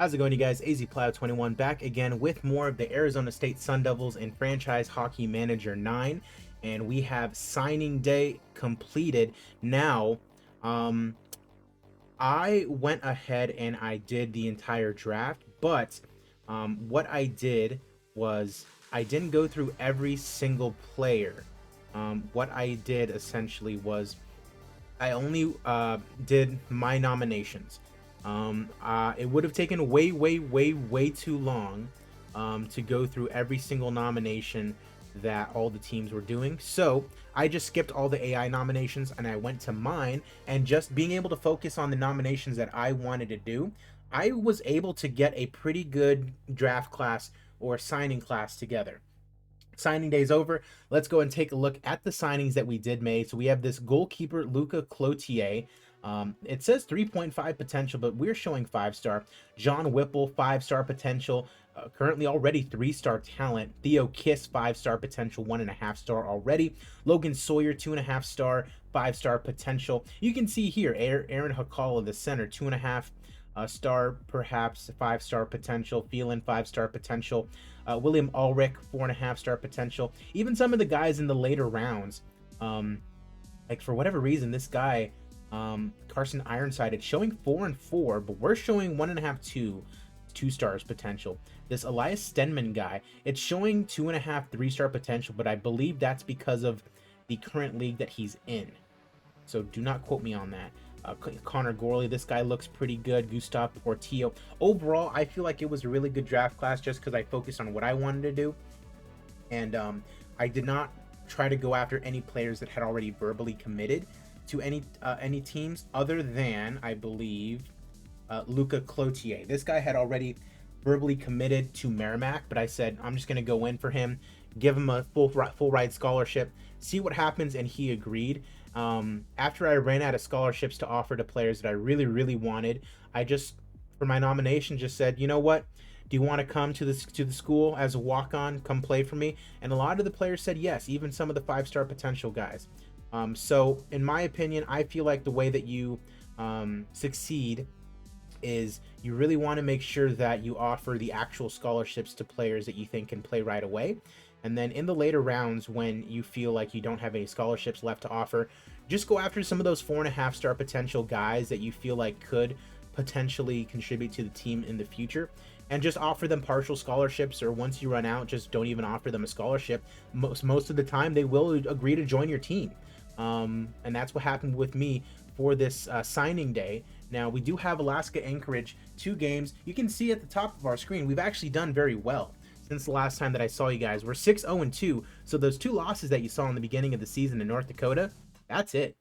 How's it going, you guys? AZPlow21 back again with more of the Arizona State Sun Devils and Franchise Hockey Manager 9. And we have signing day completed. Now, I went ahead and I did the entire draft, but what I did was I didn't go through every single player. What I did essentially was I only did my nominations. It would have taken way too long to go through every single nomination that all the teams were doing. So I just skipped all the AI nominations and I went to mine, and just being able to focus on the nominations that I wanted to do, I was able to get a pretty good draft class or signing class together. Signing day's over. Let's go and take a look at the signings that we did make. So we have this goalkeeper, Luca Cloutier. It says 3.5 potential, but we're showing 5-star. John Whipple, 5-star potential. Currently already 3-star talent. Theo Kiss, 5-star potential, 1.5-star already. Logan Sawyer, 2.5-star, 5-star potential. You can see here, Aaron Hakala, the center, 2.5-star, perhaps 5-star potential. Phelan, 5-star potential. William Ulrich, 4.5-star potential. Even some of the guys in the later rounds, like for whatever reason, this guy, Carson Ironside, it's showing 4 and 4, but we're showing 1.5, 2 stars potential. This Elias Stenman guy, it's showing 2.5, 3-star potential, but I believe that's because of the current league that he's in. So do not quote me on that. Connor Gorley, this guy looks pretty good. Gustav Portillo. Overall, I feel like it was a really good draft class just because I focused on what I wanted to do. And I did not try to go after any players that had already verbally committed to any teams other than, I believe, Luca Cloutier. This guy had already verbally committed to Merrimack, but I said I'm just going to go in for him, give him a full ride scholarship, see what happens, and he agreed. After I ran out of scholarships to offer to players that I really wanted, I just, for my nomination, just said, you know what? Do you want to come to the school as a walk-on, come play for me? And a lot of the players said yes, even some of the 5-star potential guys. So in my opinion, I feel like the way that you succeed is you really want to make sure that you offer the actual scholarships to players that you think can play right away. And then in the later rounds, when you feel like you don't have any scholarships left to offer, just go after some of those 4.5-star potential guys that you feel like could potentially contribute to the team in the future, and just offer them partial scholarships, or once you run out, just don't even offer them a scholarship. Most of the time they will agree to join your team. And that's what happened with me for this signing day. Now we do have Alaska Anchorage, 2 games. You can see at the top of our screen we've actually done very well since the last time that I saw you guys. We're 6-0-2, so those 2 losses that you saw in the beginning of the season in North Dakota, that's it.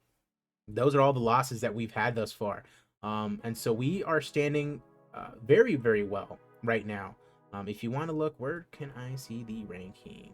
Those are all the losses that we've had thus far. And so we are standing very well right now. If you want to look, where can I see the ranking?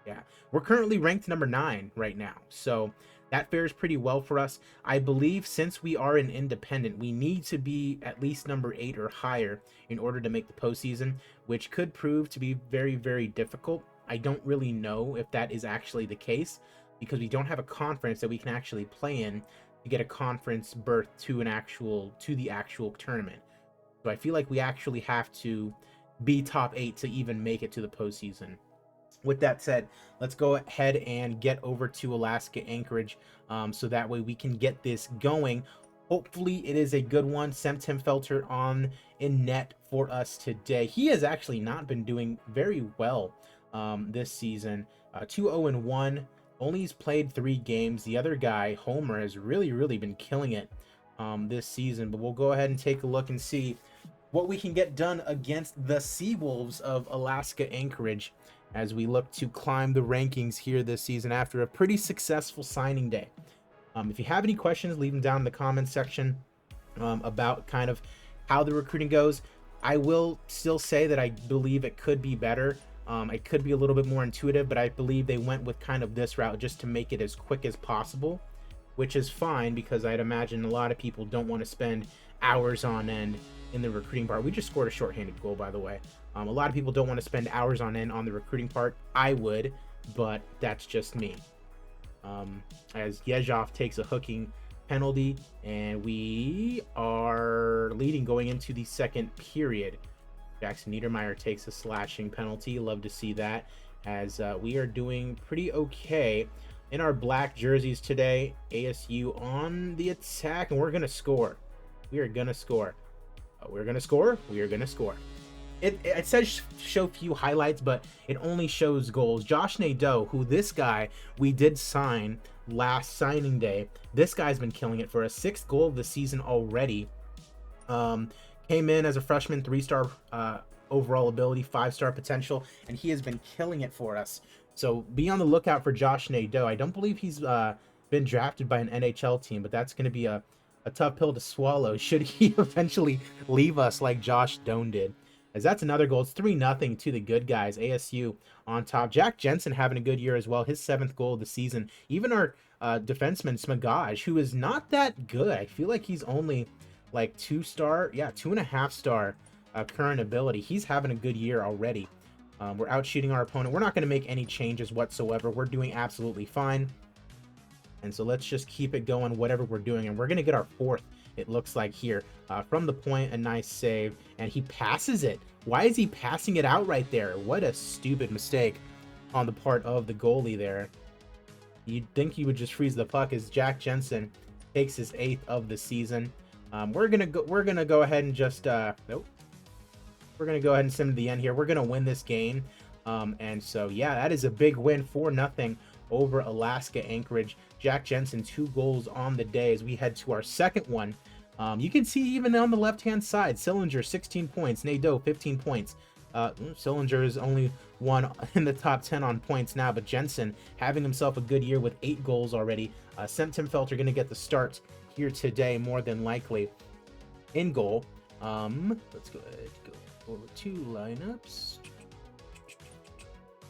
Yeah, we're currently ranked number 9 right now, so that fares pretty well for us. I believe since we are an independent, we need to be at least number 8 or higher in order to make the postseason, which could prove to be very difficult. I don't really know if that is actually the case, because we don't have a conference that we can actually play in to get a conference berth to the actual tournament. So I feel like we actually have to be top 8 to even make it to the postseason. With that said, let's go ahead and get over to Alaska Anchorage, so that way we can get this going. Hopefully it is a good one. Sem Tim Felter on in net for us today. He has actually not been doing very well this season. 2-0-1. Only he's played 3 games. The other guy, Homer, has really been killing it this season. But we'll go ahead and take a look and see what we can get done against the Seawolves of Alaska Anchorage as we look to climb the rankings here this season after a pretty successful signing day. If you have any questions, leave them down in the comments section about kind of how the recruiting goes. I will still say that I believe it could be better. It could be a little bit more intuitive, but I believe they went with kind of this route just to make it as quick as possible, which is fine because I'd imagine a lot of people don't want to spend hours on end in the recruiting part. We just scored a shorthanded goal, by the way. A lot of people don't want to spend hours on end on the recruiting part. I would, but that's just me. As Yezhov takes a hooking penalty, and we are are leading going into the second period. Jackson Niedermeyer takes a slashing penalty. Love to see that, as we are doing pretty okay in our black jerseys today. ASU on the attack, and we're going to score. We are going to score. We're going to score. We are going to score. It says show few highlights, but it only shows goals. Josh Nadeau, who this guy we did sign last signing day. This guy's been killing it for a 6th goal of the season already. Came in as a freshman, 3-star overall ability, 5-star potential, and he has been killing it for us. So be on the lookout for Josh Nadeau. I don't believe he's been drafted by an NHL team, but that's going to be a tough pill to swallow should he eventually leave us like Josh Doan did. As that's another goal. It's 3-0 to the good guys. ASU on top. Jack Jensen having a good year as well. His 7th goal of the season. Even our defenseman Smagaj, who is not that good. I feel like he's only like 2-star, 2.5-star current ability. He's having a good year already. We're out shooting our opponent. We're not going to make any changes whatsoever. We're doing absolutely fine. And so let's just keep it going, whatever we're doing. And we're going to get our 4th, it looks like here. From the point, a nice save. And he passes it. Why is he passing it out right there? What a stupid mistake on the part of the goalie there. You'd think he would just freeze the puck as Jack Jensen takes his 8th of the season. We're gonna go ahead and just nope. We're gonna go ahead and send to the end here. We're gonna win this game. And so yeah, that is a big win, 4-0 over Alaska Anchorage. Jack Jensen, 2 goals on the day as we head to our second one. You can see even on the left-hand side, Sillinger, 16 points. Nadeau, 15 points. Sillinger is only one in the top 10 on points now, but Jensen having himself a good year with 8 goals already. Semtenfeldt are going to get the start here today, more than likely, in goal. Let's go ahead, go over to lineups.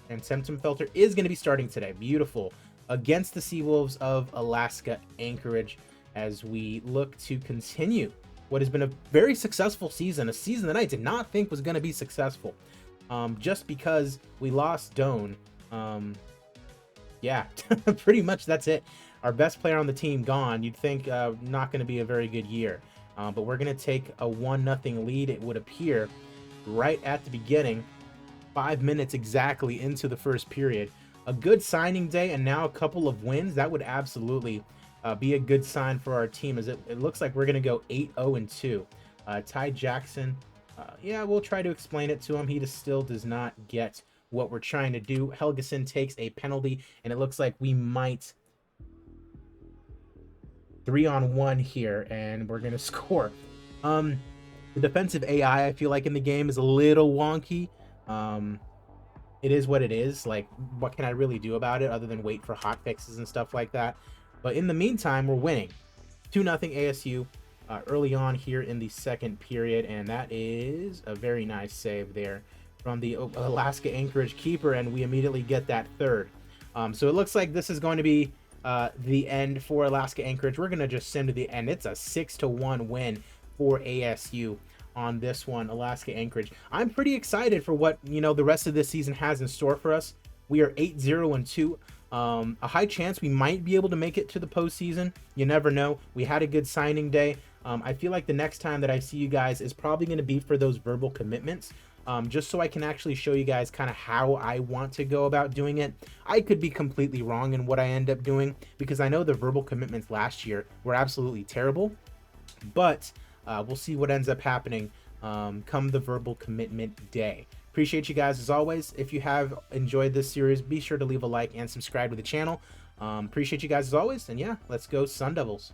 And Semtenfeldt is going to be starting today. Beautiful. Against the Seawolves of Alaska Anchorage, as we look to continue what has been a very successful season, a season that I did not think was going to be successful, just because we lost Doan. Yeah, pretty much that's it. Our best player on the team gone. You'd think not going to be a very good year, but we're going to take a 1-0 lead, it would appear, right at the beginning, 5 minutes exactly into the first period. A good signing day and now a couple of wins. That would absolutely be a good sign for our team, as it looks like we're going to go 8-0-2. Ty Jackson, yeah, we'll try to explain it to him. He still does not get what we're trying to do. Helgeson takes a penalty, and it looks like we might 3-on-1 here, and we're going to score. The defensive AI, I feel like, in the game is a little wonky. It is what it is. Like, what can I really do about it other than wait for hot fixes and stuff like that? But in the meantime, we're winning 2-0 ASU early on here in the second period, and that is a very nice save there from the Alaska Anchorage keeper, and we immediately get that 3rd. So it looks like this is going to be the end for Alaska Anchorage. We're going to just send to the end. It's a 6-1 win for ASU on this one, Alaska Anchorage. I'm pretty excited for what, the rest of this season has in store for us. We are 8-0-2. A high chance we might be able to make it to the postseason. You never know. We had a good signing day. I feel like the next time that I see you guys is probably going to be for those verbal commitments, just so I can actually show you guys kind of how I want to go about doing it. I could be completely wrong in what I end up doing, because I know the verbal commitments last year were absolutely terrible, but we'll see what ends up happening come the verbal commitment day. Appreciate you guys as always. If you have enjoyed this series, be sure to leave a like and subscribe to the channel. Appreciate you guys as always. And yeah, let's go Sun Devils.